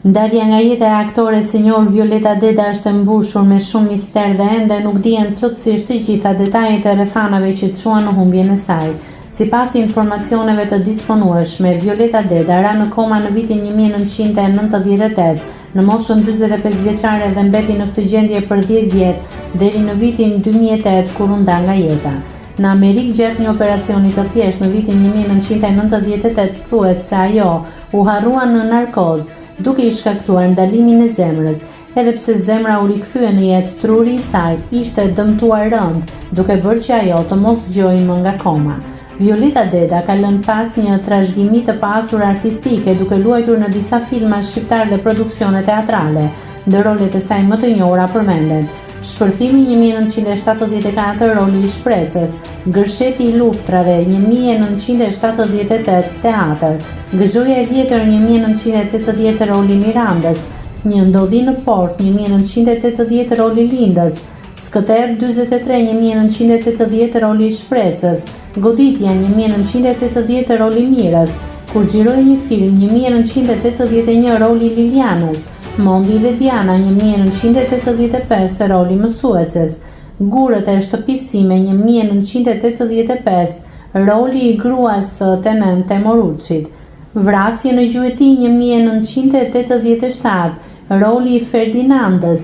Ndarja nga jeta e aktores së njohur Violeta Deda është e mbushur me shumë mister dhe ende nuk dihen plotësisht të gjitha detajet e rrethanave që çuan në humbjen e saj. Sipas informacioneve të disponueshme, Violeta Deda ra në koma në vitin 1998, në moshën 45 vjeçare dhe mbeti në këtë gjendje për 10 vjet deri në vitin 2008 kur u nda nga jeta. Në Amerikë gjatë një operacioni të thjeshtë në vitin 1998 thuhet se ajo u harrua në narkoz, duke i shkaktuar ndalimin e zemrës. Edhe pse zemra u rikthye në jetë, truri i saj ishte dëmtuar rënd, duke bërë që ajo të mos zgjojë më nga koma. Violeta Deda ka lënë pas një trashëgimi të pasur artistike, duke luajtur në disa filma shqiptar dhe produksione teatrale, ndë rolet e saj më të njohura përmenden: Shpërthimi 1974, roli i shpresës; Gërsheti i luftrave 1978, teatr; Gëzhoja e vjetër 1980, roli Mirandës; Një ndodhi në port 1980, roli Lindës; Skëter 43 1980, roli i shpresës; Goditja 1980, roli Mirës; Kur xhiroi një film 1981, roli Lilianës; Mondi dhe Diana 1985, roli mësueses; Gurët e shtëpisime 1985, roli i gruas së tenente Moruçit; Vrasje në Gjueti 1987, roli i Ferdinandës;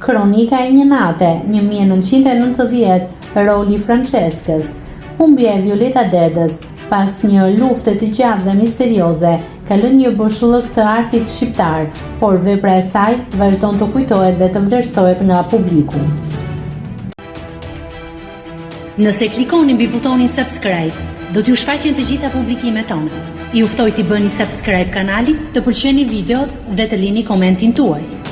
Kronika e një nate 1990, roli i Franceskës. Humbja e Violeta Dedës pas një lufte të gjatë dhe misterioze ka lënë një boshllëk të artit shqiptar, por vepra e saj vazhdon të kujtohet dhe të vlerësohet nga publiku. Nëse klikoni mbi butonin subscribe, do t'ju shfaqen të gjitha publikimet tona. Ju ftoj t'i bëni subscribe kanalit, të pëlqeni videot dhe të lini komentin tuaj.